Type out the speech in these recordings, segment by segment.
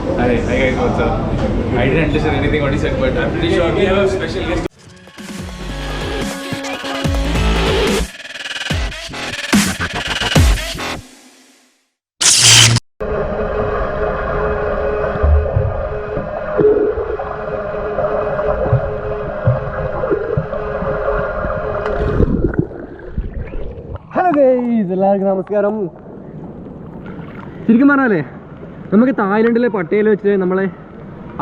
Hi guys, what's up? I didn't understand anything what he said, but I'm pretty sure we have a special guest. Hello guys, എല്ലാവർക്കും നമസ്കാരം. ശരിക്കും പറഞ്ഞാലേ നമുക്ക് തായ്ലൻഡിലെ പട്ടേൽ വെച്ച് നമ്മളെ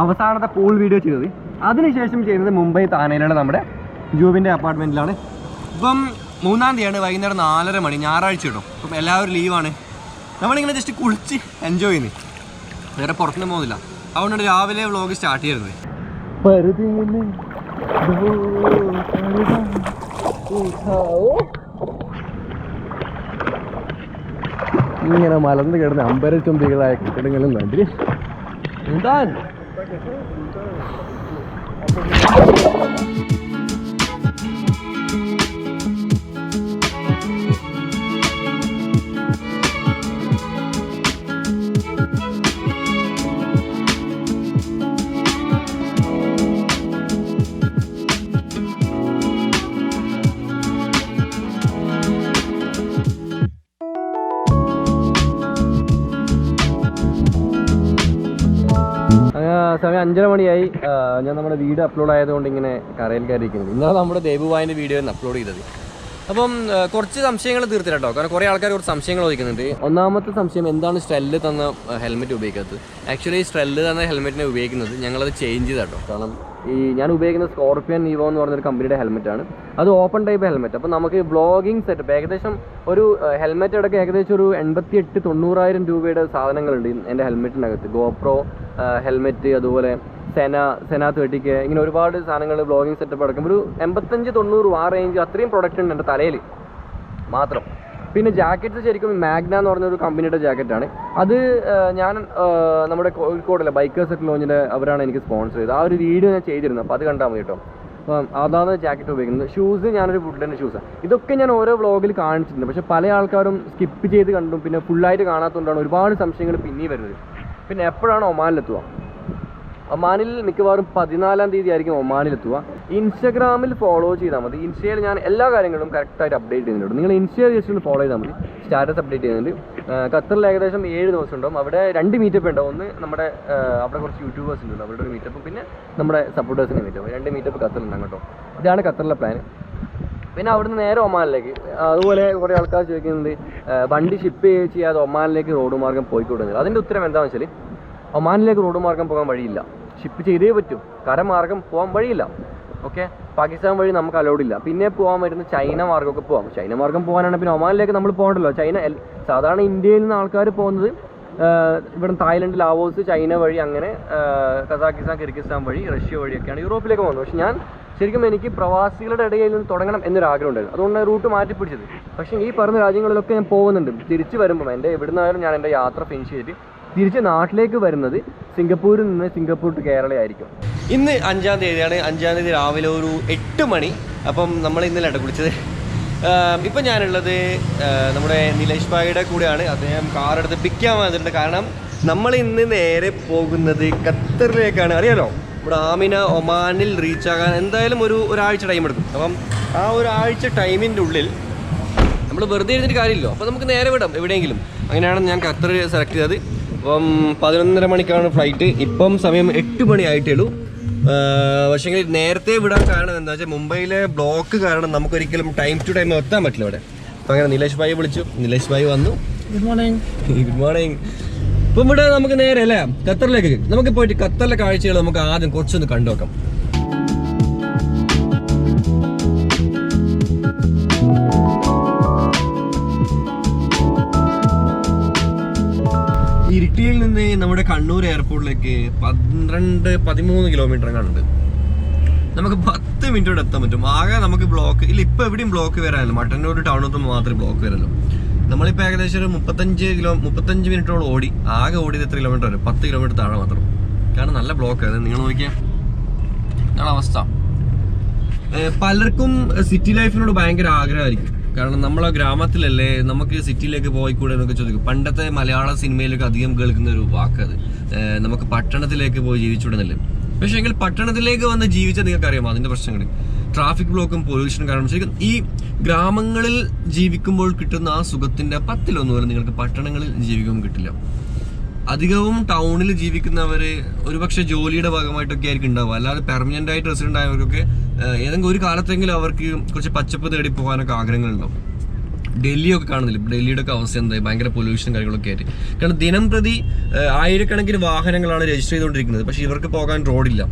അവസാനത്തെ പൂൾ വീഡിയോ ചെയ്തത്, അതിനുശേഷം ചെയ്യുന്നത് മുംബൈ താനയിലുള്ള നമ്മുടെ ജൂബിൻ്റെ അപ്പാർട്ട്മെൻറ്റിലാണ്. ഇപ്പം 3-ാം തീയതിയാണ്, വൈകുന്നേരം 4:30 മണി, ഞായറാഴ്ച കേട്ടോ. അപ്പം എല്ലാവരും ലീവാണ്. നമ്മളിങ്ങനെ ജസ്റ്റ് കുളിച്ച് എൻജോയ് ചെയ്യുന്നത്, വേറെ പുറത്തുനിന്ന് പോകുന്നില്ല. അതുകൊണ്ടാണ് രാവിലെ വ്ളോഗ് സ്റ്റാർട്ട് ചെയ്യുന്നത്. ഇങ്ങനെ മലർന്ന് കിടന്ന് അമ്പരച്ചുംബികളായ കെട്ടിടങ്ങളും കണ്ടിട്ട് എന്താൻ സമയം 5:30 മണിയായി. ഞാൻ നമ്മുടെ വീഡിയോ അപ്ലോഡ് ആയതുകൊണ്ട് ഇങ്ങനെ കരയിൽ കയറിയിരിക്കുന്നത്. ഇന്നലെ നമ്മുടെ ദേവുവായൻ്റെ വീഡിയോ അപ്ലോഡ് ചെയ്തത്. അപ്പം കുറച്ച് സംശയങ്ങൾ തീർത്തില്ല കേട്ടോ, കാരണം കുറേ ആൾക്കാർ കുറച്ച് സംശയങ്ങൾ ചോദിക്കുന്നുണ്ട്. ഒന്നാമത്തെ സംശയം, എന്താണ് സ്ട്രെല്ല് തന്ന ഹെൽമെറ്റ് ഉപയോഗിക്കാത്തത്? ആക്ച്വലി സ്ട്രെല്ല് തന്ന ഹെൽമെറ്റിനെ ഉപയോഗിക്കുന്നത് ഞങ്ങളത് ചേഞ്ച് ചെയ്ത കേട്ടോ. കാരണം ഞാൻ ഉപയോഗിക്കുന്ന സ്കോർപ്പിയൻ നീവോ എന്ന് പറഞ്ഞൊരു കമ്പനിയുടെ ഹെൽമെറ്റാണ്. അത് ഓപ്പൺ ടൈപ്പ് ഹെൽമെറ്റ്. അപ്പോൾ നമുക്ക് വ്ളോഗിങ് സെറ്റപ്പ് ഏകദേശം ഒരു ഹെൽമെറ്റ് അടക്കം ഏകദേശം ഒരു 88,000-90,000 രൂപയുടെ സാധനങ്ങളുണ്ട് എൻ്റെ ഹെൽമെറ്റിനകത്ത്. ഗോപ്രോ ഹെൽമെറ്റ്, അതുപോലെ സെന 30K, ഇങ്ങനെ ഒരുപാട് സാധനങ്ങൾ വ്ളോഗിങ് സെറ്റപ്പ് അടക്കം ഒരു 85-90 ആ റേഞ്ച്, അത്രയും പ്രൊഡക്റ്റ് ഉണ്ട് എൻ്റെ തലയിൽ മാത്രം. പിന്നെ ജാക്കറ്റ്സ് ശരിക്കും മാഗ്ന എന്ന് പറഞ്ഞൊരു കമ്പനിയുടെ ജാക്കറ്റാണ്. അത് ഞാൻ നമ്മുടെ കോഴിക്കോടിലെ ബൈക്കേഴ്സ് ഒക്കെ ലോഞ്ചിൻ്റെ അവരാണ് എനിക്ക് സ്പോൺസർ ചെയ്തത്. ആ ഒരു വീഡിയോ ഞാൻ ചെയ്തിരുന്നു, അപ്പോൾ അത് കണ്ടാൽ മതി കേട്ടോ. അപ്പം അതാണ് ജാക്കറ്റ് ഉപയോഗിക്കുന്നത്. ഷൂസ് ഞാനൊരു വുഡൻ്റെ ഷൂസാണ്. ഇതൊക്കെ ഞാൻ ഓരോ വ്ളോഗിൽ കാണിച്ചിട്ടുണ്ട്, പക്ഷേ പല ആൾക്കാരും സ്കിപ്പ് ചെയ്ത് കണ്ടും പിന്നെ ഫുള്ളായിട്ട് കാണാത്തതുകൊണ്ടാണ് ഒരുപാട് സംശയങ്ങൾ പിന്നെയും വരുന്നത്. പിന്നെ എപ്പോഴാണ് ഒമാനിലെത്തുക? ഒമാനിൽ മിക്കവാറും 14-ാം തീയതി ആയിരിക്കും ഒമാനിലെത്തുക. ഇൻസ്റ്റാഗ്രാമിൽ ഫോളോ ചെയ്താൽ മതി. ഇൻസ്റ്റയിൽ ഞാൻ എല്ലാ കാര്യങ്ങളും കറക്റ്റായിട്ട് അപ്ഡേറ്റ് ചെയ്യുന്നുണ്ട്. നിങ്ങൾ ഇൻസ്റ്റയിൽ ജസ്റ്റ് ഒന്ന് ഫോളോ ചെയ്താൽ മതി. സ്റ്റാറ്റസ് അപ്ഡേറ്റ് ചെയ്യുന്നുണ്ട്. ഖത്തറിൽ ഏകദേശം 7 ദിവസം ഉണ്ടാവും. അവിടെ 2 മീറ്റപ്പ് ഉണ്ടാവും. ഒന്ന് നമ്മുടെ അവിടെ കുറച്ച് യൂട്യൂബേഴ്സ് ഉണ്ട്, അവരുടെ ഒരു മീറ്റപ്പ്, പിന്നെ നമ്മുടെ സപ്പോർട്ടേഴ്സിൻ്റെ മീറ്റപ്പ്. 2 മീറ്റപ്പ് ഖത്തറിലുണ്ടാകും കേട്ടോ. ഇതാണ് ഖത്തറിലെ പ്ലാൻ. പിന്നെ അവിടുന്ന് നേരെ ഒമാനിലേക്ക്. അതുപോലെ കുറേ ആൾക്കാർ ചോദിക്കുന്നത് വണ്ടി ഷിപ്പ് ചെയ്യാതെ ഒമാനിലേക്ക് റോഡ് മാർഗം പോയിക്കൊടുക്കുന്നത്. അതിൻ്റെ ഉത്തരം എന്താണെന്ന് വെച്ചാൽ, ഒമാനിലേക്ക് റോഡ് മാർഗം പോകാൻ വഴിയില്ല. ഷിപ്പ് ചെയ്തേ പറ്റും. കരമാർഗം പോകാൻ വഴിയില്ല. ഓക്കെ, പാകിസ്ഥാൻ വഴി നമുക്ക് അലൗഡ് ഇല്ല. പിന്നെ പോകാൻ വരുന്ന ചൈന മാർഗ്ഗമൊക്കെ പോകാം. ചൈന മാർഗ്ഗം പോകാനാണ് പിന്നെ ഒമാനിലേക്ക് നമ്മൾ പോകണ്ടല്ലോ. ചൈന സാധാരണ ഇന്ത്യയിൽ നിന്ന് ആൾക്കാർ പോകുന്നത് ഇവിടെ തായ്ലൻഡ്, ലാവോസ്, ചൈന വഴി, അങ്ങനെ കസാക്കിസ്ഥാൻ, കിർഗിസ്ഥാൻ വഴി, റഷ്യ വഴിയൊക്കെയാണ് യൂറോപ്പിലേക്ക് പോകുന്നത്. പക്ഷെ ഞാൻ ശരിക്കും എനിക്ക് പ്രവാസികളുടെ ഇടയിൽ നിന്ന് തുടങ്ങണം എന്നൊരാഗ്രഹം ഉണ്ടായിരുന്നു. അതുകൊണ്ടാണ് റൂട്ട് മാറ്റി പിടിച്ചത്. പക്ഷേ ഈ പറഞ്ഞ രാജ്യങ്ങളിലൊക്കെ ഞാൻ പോകുന്നുണ്ട്. തിരിച്ച് വരുമ്പം എൻ്റെ എവിടുന്നായാലും ഞാൻ എൻ്റെ യാത്ര ഫിനിഷ് ചെയ്തിട്ട് തിരിച്ച് നാട്ടിലേക്ക് വരുന്നത് സിംഗപ്പൂരിൽ നിന്ന് സിംഗപ്പൂർ ടു കേരള ആയിരിക്കും. ഇന്ന് 5-ാം തീയതിയാണ്. 5-ാം തീയതി രാവിലെ ഒരു 8 മണി. അപ്പം നമ്മൾ ഇന്നലെ കുളിച്ചത്. ഇപ്പം ഞാനുള്ളത് നമ്മുടെ നിലേഷ് ഭായിയുടെ കൂടെയാണ്. അദ്ദേഹം കാറെടുത്ത് പിക്ക് ചെയ്യാൻ വന്നിട്ടുണ്ട്. കാരണം നമ്മൾ ഇന്ന് നേരെ പോകുന്നത് ഖത്തറിലേക്കാണ്. അറിയാലോ, ഇവിടെ ആമിന ഒമാനിൽ റീച്ച് ആകാൻ എന്തായാലും ഒരാഴ്ച ടൈം എടുക്കും. അപ്പം ആ ഒരാഴ്ച ടൈമിൻ്റെ ഉള്ളിൽ നമ്മൾ വെറുതെ ഇരുന്നിട്ട് കാര്യമില്ലല്ലോ. അപ്പോൾ നമുക്ക് നേരെ വിടാം എവിടെയെങ്കിലും. അങ്ങനെയാണ് ഞാൻ ഖത്തർ സെലക്ട് ചെയ്തത്. അപ്പം 11:30 മണിക്കാണ് ഫ്ലൈറ്റ്. ഇപ്പം സമയം 8 മണി ആയിട്ടേ ഉള്ളൂ. പക്ഷേ നേരത്തെ വിടാൻ കാരണം എന്താ വെച്ചാൽ, മുംബൈയിലെ ബ്ലോക്ക് കാരണം നമുക്കൊരിക്കലും ടൈം ടു ടൈം എത്താൻ പറ്റില്ല ഇവിടെ. അപ്പം അങ്ങനെ നിലേഷ് ഭായി വിളിച്ചു. നിലേഷ് ഭായി വന്നു. Good morning. ഇപ്പം ഇവിടെ നമുക്ക് നേരെ അല്ലേ ഖത്തറിലേക്ക് നമുക്ക് പോയിട്ട് ഖത്തറിലെ കാഴ്ചകൾ നമുക്ക് ആദ്യം കുറച്ചൊന്ന് കണ്ടു നോക്കാം. ഇരിട്ടിയിൽ നിന്ന് നമ്മുടെ കണ്ണൂർ എയർപോർട്ടിലേക്ക് 12-13 കിലോമീറ്റർ എങ്ങാനുണ്ട്. നമുക്ക് 10 മിനിറ്റ് കൊണ്ട് എത്താൻ പറ്റും. ആകെ നമുക്ക് ബ്ലോക്ക് ഇല്ല, ഇപ്പം എവിടെയും ബ്ലോക്ക് വരാനല്ലോ. മട്ടന്നൂർ ടൗണിൽ മാത്രമേ ബ്ലോക്ക് വരല്ലോ. നമ്മളിപ്പോൾ ഏകദേശം ഒരു 35 മിനിറ്റോളം ഓടി. ആകെ ഓടിയത് എത്ര കിലോമീറ്റർ വരും? 10 കിലോമീറ്റർ താഴെ മാത്രം. കാരണം നല്ല ബ്ലോക്കാണ്. നിങ്ങൾ നോക്കിയാൽ ഇതാണ് അവസ്ഥ. പലർക്കും സിറ്റി ലൈഫിനോട് ഭയങ്കര ആഗ്രഹമായിരിക്കും. കാരണം നമ്മളെ ഗ്രാമത്തിലല്ലേ, നമുക്ക് സിറ്റിയിലേക്ക് പോയിക്കൂടെ എന്നൊക്കെ ചോദിക്കും. പണ്ടത്തെ മലയാള സിനിമയിലൊക്കെ അധികം കേൾക്കുന്ന ഒരു വാക്കത്, നമുക്ക് പട്ടണത്തിലേക്ക് പോയി ജീവിച്ചുവിടുന്നില്ല. പക്ഷേ എങ്കിൽ പട്ടണത്തിലേക്ക് വന്ന് ജീവിച്ചാൽ നിങ്ങൾക്ക് അറിയാമോ അതിൻ്റെ പ്രശ്നങ്ങൾ, ട്രാഫിക് ബ്ലോക്കും പൊല്യൂഷനും. കാരണം ശരിക്കും ഈ ഗ്രാമങ്ങളിൽ ജീവിക്കുമ്പോൾ കിട്ടുന്ന ആ സുഖത്തിൻ്റെ 10 പോലും നിങ്ങൾക്ക് പട്ടണങ്ങളിൽ ജീവിക്കുമ്പോൾ കിട്ടില്ല. അധികവും ടൗണിൽ ജീവിക്കുന്നവർ ഒരുപക്ഷെ ജോലിയുടെ ഭാഗമായിട്ടൊക്കെ ആയിരിക്കും ഉണ്ടാവുക. അല്ലാതെ പെർമനൻ്റ് ആയിട്ട് റെസിഡൻ്റ് ആയവർക്കൊക്കെ ഏതെങ്കിലും ഒരു കാലത്തെങ്കിലും അവർക്ക് കുറച്ച് പച്ചപ്പ് തേടി പോകാനൊക്കെ ആഗ്രഹങ്ങളുണ്ടാവും. ഡൽഹിയൊക്കെ കാണുന്നില്ല, ഡൽഹിയുടെ ഒക്കെ അവസ്ഥ എന്തായി, ഭയങ്കര പൊല്യൂഷനും കാര്യങ്ങളൊക്കെ ആയിട്ട്. കാരണം ദിനം പ്രതി ആയിരക്കണക്കിന് വാഹനങ്ങളാണ് രജിസ്റ്റർ ചെയ്തുകൊണ്ടിരിക്കുന്നത്. പക്ഷേ ഇവർക്ക് പോകാൻ റോഡില്ല,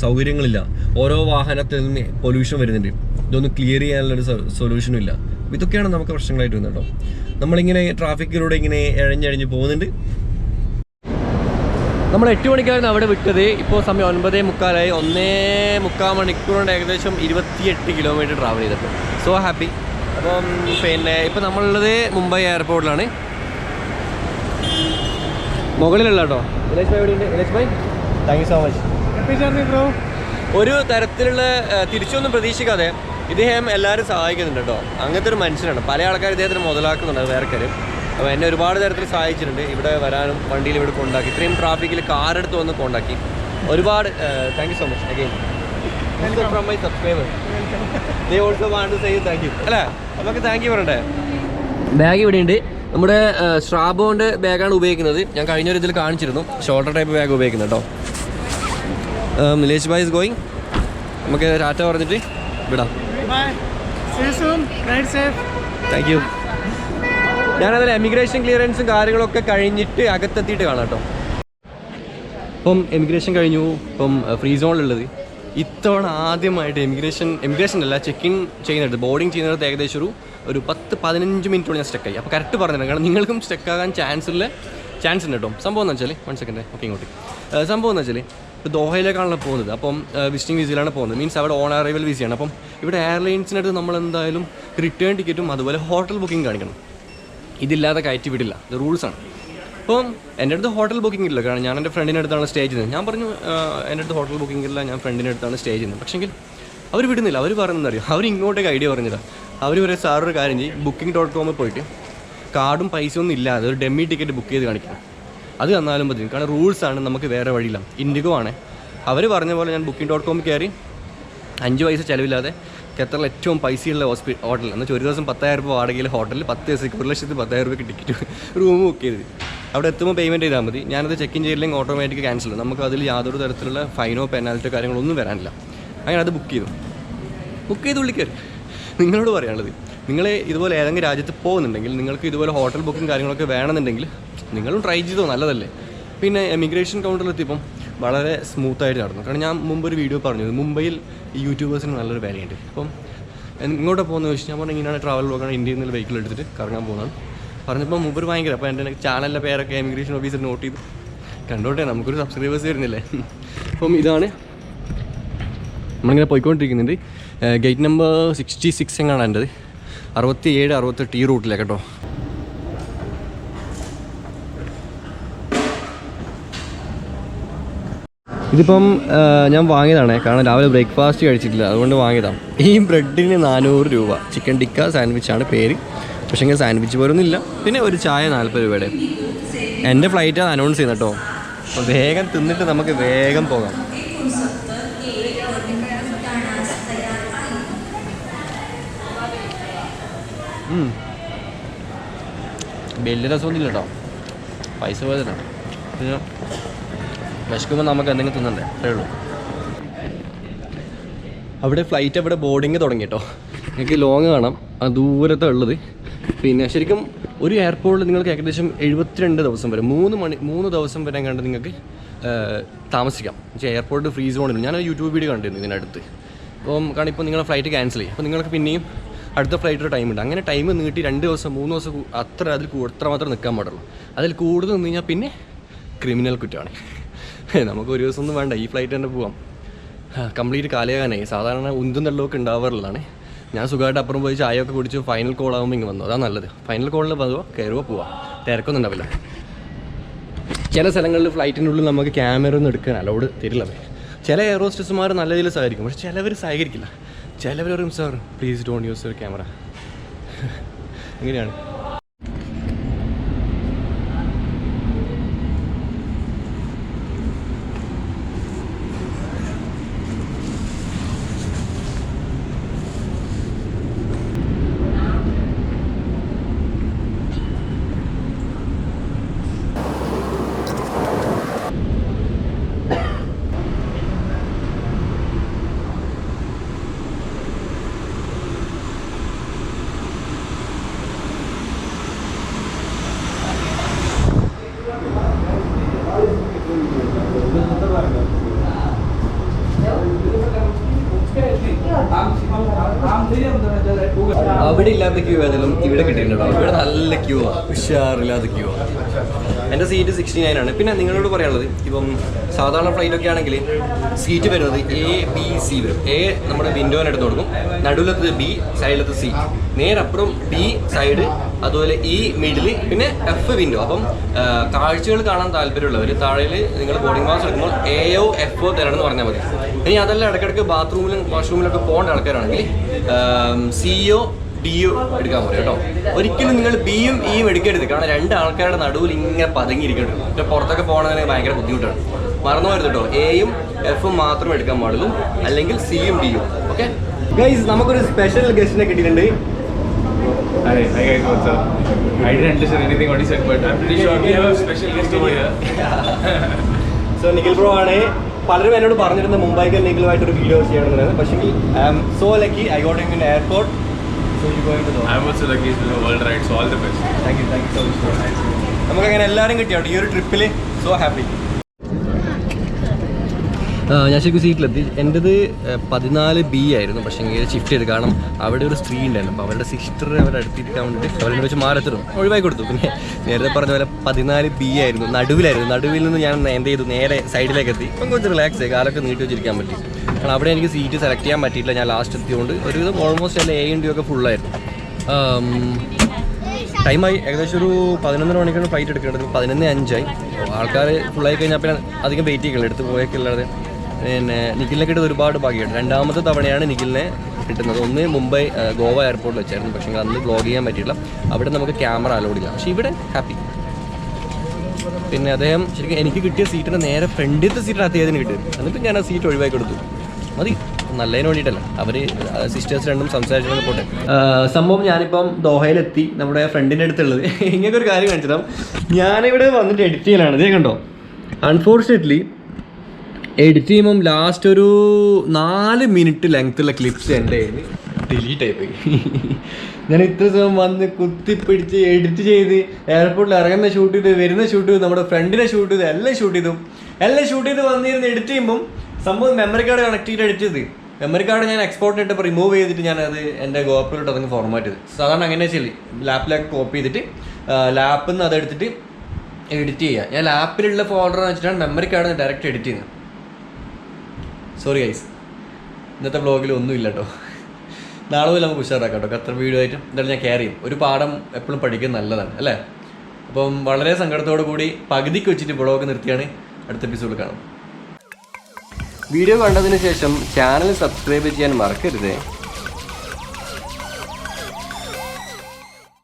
സൗകര്യങ്ങളില്ല. ഓരോ വാഹനത്തിൽ നിന്ന് പൊല്യൂഷൻ വരുന്നുണ്ട്. ഇതൊന്നും ക്ലിയർ ചെയ്യാനുള്ളൊരു സൊല്യൂഷനും ഇല്ല. ഇതൊക്കെയാണ് നമുക്ക് പ്രശ്നങ്ങളായിട്ട് വരുന്നത് കേട്ടോ. നമ്മളിങ്ങനെ ട്രാഫിക്കിലൂടെ ഇങ്ങനെ ഇഴഞ്ഞഴിഞ്ഞ് പോകുന്നുണ്ട്. നമ്മൾ 8 മണിക്കായിരുന്നു അവിടെ വിട്ടത്. ഇപ്പോൾ സമയം 9:45. 1.25 മണിക്കൂർ കൊണ്ട് ഏകദേശം 28 കിലോമീറ്റർ ട്രാവൽ ചെയ്തിട്ട്. So happy. അപ്പം പിന്നെ ഇപ്പം നമ്മളുള്ളത് മുംബൈ എയർപോർട്ടിലാണ്, മുകളിലുള്ള കേട്ടോ. ഇലേഷ് ഭായ് എവിടെയുണ്ട്? Ilesh bhai, thank you so much. ഒരു തരത്തിലുള്ള തിരിച്ചൊന്നും പ്രതീക്ഷിക്കാതെ ഇദ്ദേഹം എല്ലാവരും സഹായിക്കുന്നുണ്ട് കേട്ടോ. അങ്ങനത്തെ ഒരു മനുഷ്യനാണ്. പല ആൾക്കാർ ഇദ്ദേഹത്തിന് മുതലാക്കുന്നുണ്ട്, അത് വേറെ കാര്യം. അപ്പോൾ എന്നെ ഒരുപാട് തരത്തിൽ സഹായിച്ചിട്ടുണ്ട്. ഇവിടെ വരാനും വണ്ടിയിൽ ഇവിടെ കൊണ്ടാക്കി, ഇത്രയും ട്രാഫിക്കിൽ കാറെടുത്ത് വന്ന് കൊണ്ടാക്കി. ഒരുപാട് thank you so much again from my subscriber. They also want to say you thank you അല്ലേ. നമുക്ക് താങ്ക് യു പറയണ്ടേ. ബാഗ് ഇവിടെ ഉണ്ട്. നമ്മുടെ സ്ട്രാബോൻ്റെ ബാഗാണ് ഉപയോഗിക്കുന്നത്. ഞാൻ കഴിഞ്ഞൊരു ഇതിൽ കാണിച്ചിരുന്നു, ഷോൾഡർ ടൈപ്പ് ബാഗ് ഉപയോഗിക്കുന്നത് കേട്ടോ. Nilesh bhai is going. നമുക്ക് ടാറ്റ പറഞ്ഞിട്ട് വിടാം. Thank you. ഞാനതിൽ എമിഗ്രേഷൻ ക്ലിയറൻസും കാര്യങ്ങളൊക്കെ കഴിഞ്ഞിട്ട് അകത്തെത്തിയിട്ട് കാണാം കേട്ടോ. ഇപ്പം എമിഗ്രേഷൻ കഴിഞ്ഞു. ഇപ്പം ഫ്രീ സോണിലുള്ളത്. ഇത്തവണ ആദ്യമായിട്ട് എമിഗ്രേഷൻ അല്ല, ചെക്കിങ് ചെയ്യുന്നിടത്ത്, ബോർഡിങ് ചെയ്യുന്നിടത്ത് ഏകദേശം ഒരു 10-15 മിനിറ്റോളം ഞാൻ സ്റ്റക്കായി. അപ്പോൾ കറക്റ്റ് പറഞ്ഞിട്ടുണ്ട്. കാരണം നിങ്ങൾക്കും സ്റ്റക്കാകാൻ ചാൻസ് ഉണ്ട് കേട്ടോ. സംഭവം എന്ന് വെച്ചാൽ 1 സെക്കൻഡ് ഓക്കെ ഇങ്ങോട്ട്. സംഭവം എന്ന് വെച്ചാൽ ഇപ്പോൾ ദോഹയിലേക്കാണല്ലോ പോകുന്നത്. അപ്പം വിസിറ്റിംഗ് വിസയിലാണ് പോകുന്നത്. മീൻസ് അവിടെ ഓൺ അറൈവൽ വിസയാണ്. അപ്പം ഇവിടെ എയർലൈൻസിനടുത്ത് നമ്മൾ എന്തായാലും റിട്ടേൺ ടിക്കറ്റും അതുപോലെ ഹോട്ടൽ ബുക്കിംഗ് കാണിക്കണം. ഇതില്ലാതെ കയറ്റി വിടില്ല, ഇത് റൂൾസാണ്. അപ്പം എൻ്റെ അടുത്ത് ഹോട്ടൽ ബുക്കിംഗ് ഇല്ല. കാരണം ഞാൻ എൻ്റെ ഫ്രണ്ടിൻ്റെ അടുത്താണ് സ്റ്റേ ചെയ്യുന്നത്. ഞാൻ പറഞ്ഞു എൻ്റെ അടുത്ത് ഹോട്ടൽ ബുക്കിംഗ് ഇല്ല, ഞാൻ ഫ്രണ്ടിൻ്റെ അടുത്താണ് സ്റ്റേ ചെയ്യുന്നത്. പക്ഷേങ്കിൽ അവർ വിടുന്നില്ല. അവർ പറയുന്നതറിയാം, അവർ ഇങ്ങോട്ടേക്ക് ഐഡിയ പറഞ്ഞില്ല. അവർ ഒരു സാറൊരു കാര്യം ചെയ്യും, booking.com പോയിട്ട് കാർഡും പൈസ ഒന്നും ഇല്ലാതെ ഒരു ഡെമ്മി ടിക്കറ്റ് ബുക്ക് ചെയ്ത് കാണിക്കണം. അത് തന്നാലും മതി. കാരണം റൂൾസാണ്, നമുക്ക് വേറെ വഴിയില്ല. ഇൻഡിഗോ ആണ്. അവർ പറഞ്ഞ പോലെ ഞാൻ booking.com കയറി 5 പൈസ ചിലവില്ലാതെ ഖത്തറിൽ ഏറ്റവും പൈസയുള്ള ഹോട്ടൽ എന്ന് വെച്ചാൽ ഒരു ദിവസം 10,000 രൂപ വാടകയിൽ ഹോട്ടലിൽ 10 ദിവസത്തേക്ക് 1,10,000 രൂപയ്ക്ക് ടിക്കറ്റ് റൂം ബുക്ക് ചെയ്ത് അവിടെ എത്തുമ്പോൾ പേയ്മെൻറ്റ് ചെയ്താൽ മതി. ഞാനത് ചെക്ക് ഇൻ ചെയ്തില്ലെങ്കിൽ ഓട്ടോമാറ്റിക് ക്യാൻസൽ. നമുക്ക് അതിൽ യാതൊരു തരത്തിലുള്ള ഫൈനോ പെനാൽറ്റിയോ കാര്യങ്ങളൊന്നും വരാനില്ല. അങ്ങനെ അത് ബുക്ക് ചെയ്ത് വിളിക്കരുത്. നിങ്ങളോട് പറയാനുള്ളത്, നിങ്ങൾ ഇതുപോലെ ഏതെങ്കിലും രാജ്യത്ത് പോകുന്നുണ്ടെങ്കിൽ, നിങ്ങൾക്ക് ഇതുപോലെ ഹോട്ടൽ ബുക്കിംഗ് കാര്യങ്ങളൊക്കെ വേണമെന്നുണ്ടെങ്കിൽ നിങ്ങളും ട്രൈ ചെയ്തോ, നല്ലതല്ലേ. പിന്നെ എമിഗ്രേഷൻ കൗണ്ടറിലെത്തിയപ്പം വളരെ സ്മൂത്തായിട്ട് നടന്നു. കാരണം ഞാൻ മുമ്പ് ഒരു വീഡിയോ പറഞ്ഞു, മുംബൈയിൽ ഈ യൂട്യൂബേഴ്സിന് നല്ലൊരു വിലയുണ്ട്. അപ്പം ഇങ്ങോട്ട് പോകുന്ന ചോദിച്ചു. ഞാൻ പറഞ്ഞു ഇങ്ങനെയാണ് ട്രാവൽ ബ്ലോഗാണ്, ഇന്ത്യയിൽ നിന്ന് വെഹിക്കിൾ എടുത്തിട്ട് കറങ്ങാൻ പോകുന്നതാണ് പറഞ്ഞപ്പോൾ മുമ്പ് ഭയങ്കര. അപ്പോൾ എൻ്റെ ചാനലിൻ്റെ പേരൊക്കെ എമിഗ്രേഷൻ ഓഫീസർ നോട്ട് ചെയ്തു. കണ്ടോട്ടെ, നമുക്കൊരു സബ്സ്ക്രൈബേഴ്സ് വരുന്നില്ലേ. അപ്പം ഇതാണ് നമ്മളിങ്ങനെ പോയിക്കൊണ്ടിരിക്കുന്നുണ്ട്. ഗേറ്റ് നമ്പർ 66 എങ്ങാണ് എൻ്റെത്. 67-68 ഈ റൂട്ടിലേക്ക് കേട്ടോ. ഇതിപ്പം ഞാൻ വാങ്ങിയതാണ്. കാരണം രാവിലെ ബ്രേക്ക്ഫാസ്റ്റ് കഴിച്ചിട്ടില്ല, അതുകൊണ്ട് വാങ്ങിയതാണ്. ഈ ബ്രെഡിന് 400 രൂപ. ചിക്കൻ ടിക്ക സാൻഡ്വിച്ചാണ് പേര്. പക്ഷേ ഇങ്ങനെ സാൻഡ്വിച്ച് പോലൊന്നുമില്ല. പിന്നെ ഒരു ചായ 40 രൂപയുടെ. എൻ്റെ ഫ്ലൈറ്റാണ് അനൗൺസ് ചെയ്യുന്നത് കേട്ടോ. അപ്പോൾ വേഗം തിന്നിട്ട് നമുക്ക് വേഗം പോകാം. വലിയ രസമൊന്നുമില്ല കേട്ടോ, പൈസ പോയതല്ല. പിന്നെ വിശക്കുമ്പോൾ നമുക്ക് എന്തെങ്കിലും തിന്നണ്ടേ, അത്രേ ഉള്ളൂ. അവിടെ ഫ്ലൈറ്റ് അവിടെ ബോർഡിങ് തുടങ്ങി കേട്ടോ. നിങ്ങൾക്ക് ലോങ് കാണാം, ആ ദൂരത്താണ് ഉള്ളത്. പിന്നെ ശരിക്കും ഒരു എയർപോർട്ടിൽ നിങ്ങൾക്ക് ഏകദേശം 72 ദിവസം വരെ 3 ദിവസം വരെ കണ്ട് നിങ്ങൾക്ക് താമസിക്കാം. പക്ഷേ എയർപോർട്ട് ഫ്രീ സോണിൽ ഞാൻ യൂട്യൂബ് വീഡിയോ കണ്ടിരുന്നു ഇതിനടുത്ത്. അപ്പം കാരണം ഇപ്പോൾ നിങ്ങളുടെ ഫ്ലൈറ്റ് ക്യാൻസൽ ചെയ്യും. അപ്പോൾ നിങ്ങൾക്ക് പിന്നെയും അടുത്ത ഫ്ലൈറ്റിൽ ടൈം ഉണ്ട്. അങ്ങനെ ടൈം നീട്ടി 2 ദിവസം 3 ദിവസം അത്ര മാത്രം നിൽക്കാൻ പാടുള്ളൂ. അതിൽ കൂടുതൽ നിന്ന് കഴിഞ്ഞാൽ പിന്നെ ക്രിമിനൽ കുറ്റമാണ്. നമുക്ക് ഒരു ദിവസം ഒന്നും വേണ്ട, ഈ ഫ്ലൈറ്റ് തന്നെ പോവാം. കംപ്ലീറ്റ് കാലിയാകാനായി. സാധാരണ ഉന്തും തള്ളമൊക്കെ ഉണ്ടാവാറുള്ളതാണ്. ഞാൻ സുഖമായിട്ട് അപ്പുറം പോയി ചായയൊക്കെ കുടിച്ച് ഫൈനൽ കോൾ ആകുമ്പോൾ ഇങ്ങനെ വന്നു. അതാണ് നല്ലത്. ഫൈനൽ കോളിൽ വന്നുവോ കയറുക പോവാം, തിരക്കൊന്നും ഉണ്ടാവില്ല. ചില സ്ഥലങ്ങളിൽ ഫ്ലൈറ്റിൻ്റെ ഉള്ളിൽ നമുക്ക് ക്യാമറ ഒന്നും എടുക്കാൻ അലൗഡ് തരില്ല. ചില എയർ ഹോസ്റ്റസുമാർ നല്ല രീതിയിൽ സഹകരിക്കും, പക്ഷെ ചിലവർ സഹകരിക്കില്ല. ചിലവർ പറയും sir please don't use your camera. എങ്ങനെയാണ്? അവിടെ ഇല്ലാത്ത ക്യൂ ഏതായാലും ഇവിടെ കിട്ടിയിട്ടുണ്ടോ? ഇവിടെ നല്ല ക്യൂ ആണ്, ഉഷാറില്ലാത്ത ക്യൂ ആണ്. എൻ്റെ സീറ്റ് 69 ആണ്. പിന്നെ നിങ്ങളോട് പറയാനുള്ളത്, ഇപ്പം സാധാരണ ഫ്ലൈറ്റൊക്കെ ആണെങ്കിൽ സീറ്റ് വരുന്നത് ABC വരും. A നമ്മുടെ വിൻഡോന് എടുത്ത് കൊടുക്കും, Naduvilath B, സൈഡിലത്ത് C, നേരപ്പുറം B side, അതുപോലെ E മിഡിൽ, പിന്നെ F വിൻഡോ. അപ്പം കാഴ്ചകൾ കാണാൻ താല്പര്യമുള്ളവർ താഴെ നിങ്ങൾ ബോർഡിംഗ് പാസ് എടുക്കുമ്പോൾ AO FO തരണമെന്ന് പറഞ്ഞാൽ മതി. ഇനി അതെല്ലാം ഇടയ്ക്കിടയ്ക്ക് ബാത്റൂമിലും വാഷ്റൂമിലൊക്കെ പോകേണ്ട ആൾക്കാരാണെങ്കിൽ CO DO എടുക്കാൻ പറയും കേട്ടോ. ഒരിക്കലും നിങ്ങൾ Bയും Eയും എടുക്കരുത്, കാരണം രണ്ട് ആൾക്കാരുടെ നടുവിൽ ഇങ്ങനെ പതുങ്ങിയിരിക്കണം. പക്ഷേ പുറത്തൊക്കെ പോകണമെങ്കിൽ ഭയങ്കര ബുദ്ധിമുട്ടാണ്. മറന്നു പോരുത് കേട്ടോ, Aയും Fഉം മാത്രം എടുക്കാൻ പാടുള്ളൂ, അല്ലെങ്കിൽ Cയും Dയും. ഓക്കെ ഗൈസ്, നമുക്കൊരു സ്പെഷ്യൽ ഗസ്റ്റിനെ കിട്ടിയിട്ടുണ്ട്. Hi guys, what's up? I didn't understand anything what he said, but I'm pretty sure we have a special guest over here. So Nikhil bro ആണ്. പലരും എന്നോട് പറഞ്ഞിരുന്നത് മുംബൈക്ക് നിഖിലുമായിട്ടൊരു വീഡിയോ ചെയ്യണമെന്നാണ്. പക്ഷേ I am so lucky, I got him in airport. So you going to know? I'm also lucky to the world ride, so all the best. Thank you so much. നമുക്കങ്ങനെ എല്ലാവരും കിട്ടിയോട്ടെ ഈ ഒരു ട്രിപ്പിൽ. So happy. ഞാൻ ശരിക്കും സീറ്റിലെത്തി. എൻ്റെത് 14B ആയിരുന്നു, പക്ഷേ ഇങ്ങനെ ഷിഫ്റ്റ് ചെയ്ത്, കാരണം അവിടെ ഒരു സ്ത്രീ ഉണ്ടായിരുന്നു. അപ്പോൾ അവരുടെ സിസ്റ്റർ അവരുടെ അടുത്തിരിക്കാൻ വേണ്ടിയിട്ട് അവരെ വെച്ച് മാറത്തിടും, ഒഴിവായി കൊടുത്തു. പിന്നെ നേരത്തെ പറഞ്ഞ പോലെ 14B ആയിരുന്നു, നടുവിലായിരുന്നു. നടുവിൽ നിന്ന് ഞാൻ എന്ത് ചെയ്തു, നേരെ സൈഡിലേക്ക് എത്തി. ഇപ്പം കുറച്ച് റിലാക്സ് ആയി, കാലൊക്കെ നീട്ടി വെച്ചിരിക്കാൻ പറ്റി. കാരണം അവിടെ എനിക്ക് സീറ്റ് സെലക്ട് ചെയ്യാൻ പറ്റിയില്ല. ഞാൻ ലാസ്റ്റ് എത്തിയതുകൊണ്ട് ഒരുവിധം ഓൾമോസ്റ്റ് എൻ്റെ A and D ഒക്കെ ഫുള്ളായിരുന്നു. ടൈമായി ഏകദേശം ഒരു 11:30 മണിക്കാണ് ഫ്ലൈറ്റ് എടുക്കേണ്ടത്. 11:05 ആൾക്കാർ ഫുള്ളായി കഴിഞ്ഞാൽ പിന്നെ അധികം വെയിറ്റ് ചെയ്യില്ല, എടുത്ത് പോയൊക്കെ അല്ലാതെ. പിന്നെ നിഖിലിനെ കിട്ടിയത് ഒരുപാട് ഭാഗ്യമായിട്ട്. രണ്ടാമത്തെ തവണയാണ് നിഖിലിനെ കിട്ടുന്നത്. ഒന്ന് മുംബൈ ഗോവ എയർപോർട്ടിൽ വെച്ചായിരുന്നു, പക്ഷേ അന്ന് വ്ലോഗ് ചെയ്യാൻ പറ്റിയില്ല. അവിടെ നമുക്ക് ക്യാമറ അലോഡില്ല. പക്ഷേ ഇവിടെ ഹാപ്പി. പിന്നെ അദ്ദേഹം ശരിക്കും എനിക്ക് കിട്ടിയ സീറ്റിൻ്റെ നേരെ ഫ്രണ്ടിലത്തെ സീറ്റിന് അദ്ദേഹത്തിന് കിട്ടി. എന്നിട്ട് ഞാൻ ആ സീറ്റ് ഒഴിവാക്കി കൊടുത്തു. മതി, നല്ലതിന് വേണ്ടിയിട്ടല്ല, അവർ സിസ്റ്റേഴ്സ് രണ്ടും സംസാരിച്ചു പോട്ടെ. സംഭവം ഞാനിപ്പം ദോഹയിലെത്തി, നമ്മുടെ ഫ്രണ്ടിൻ്റെ അടുത്തുള്ളത്. ഇങ്ങനൊക്കെ ഒരു കാര്യം കാണിച്ചിടാം. ഞാനിവിടെ വന്നിട്ട് എഡിറ്റ് ചെയ്യലാണ്. ഇതേ കണ്ടോ, അൺഫോർച്ചുനേറ്റ്ലി എഡിറ്റ് ചെയ്യുമ്പം ലാസ്റ്റ് ഒരു 4 മിനിറ്റ് ലെങ്ത്തുള്ള ക്ലിപ്സ് എൻ്റെ കയ്യിൽ ഡിലീറ്റ് ആയിപ്പോയി. ഞാൻ ഇത്ര സമയം വന്ന് കുത്തിപ്പിടിച്ച് എഡിറ്റ് ചെയ്ത് എയർപോർട്ടിൽ ഇറങ്ങുന്ന ഷൂട്ട് ചെയ്ത്, വരുന്ന ഷൂട്ട് ചെയ്ത്, നമ്മുടെ ഫ്രണ്ടിനെ ഷൂട്ട് ചെയ്ത്, എല്ലാം ഷൂട്ട് ചെയ്ത് വന്നിരുന്ന് എഡിറ്റ് ചെയ്യുമ്പം സംഭവം മെമ്മറി കാർഡ് കണക്ട് ചെയ്ത് എഡിറ്റ് ചെയ്ത്, മെമ്മറി കാർഡ് ഞാൻ എക്സ്പോർട്ടിട്ട് ഇപ്പോൾ റിമൂവ് ചെയ്തിട്ട് ഞാനത് എൻ്റെ ഗോപ്രോയിലോട്ട് അതങ്ങ് ഫോർമാറ്റ് ചെയ്ത്. സാധാരണ അങ്ങനെ ചെയ്യില്ല, ലാപ്പിലേക്ക് കോപ്പി ചെയ്തിട്ട് ലാപ്പിൽ നിന്ന് അതെടുത്തിട്ട് എഡിറ്റ് ചെയ്യുക. ഞാൻ ലാപ്പിലുള്ള ഫോൾഡർ എന്ന് വെച്ചിട്ടാണ് മെമ്മറി കാർഡ് ഡയറക്റ്റ് എഡിറ്റ് ചെയ്യുന്നത്. സോറി ഗൈസ്, ഇന്നത്തെ വ്ളോഗിൽ ഒന്നുമില്ല കേട്ടോ. നാളെ പോലും നമുക്ക് ഉഷാറാക്കാം കേട്ടോ. അത്ര വീഡിയോ ആയിട്ട് എന്തായാലും ഞാൻ കെയർ ചെയ്യും. ഒരു പാഠം എപ്പോഴും പഠിക്കുന്നത് നല്ലതാണ് അല്ലേ. അപ്പം വളരെ സങ്കടത്തോടു കൂടി പകുതിക്ക് വെച്ചിട്ട് വ്ളോഗ് നിർത്തിയാണ്. അടുത്ത എപ്പിസോഡിൽ കാണാം. വീഡിയോ കണ്ടതിന് ശേഷം ചാനൽ സബ്സ്ക്രൈബ് ചെയ്യാൻ മറക്കരുത്.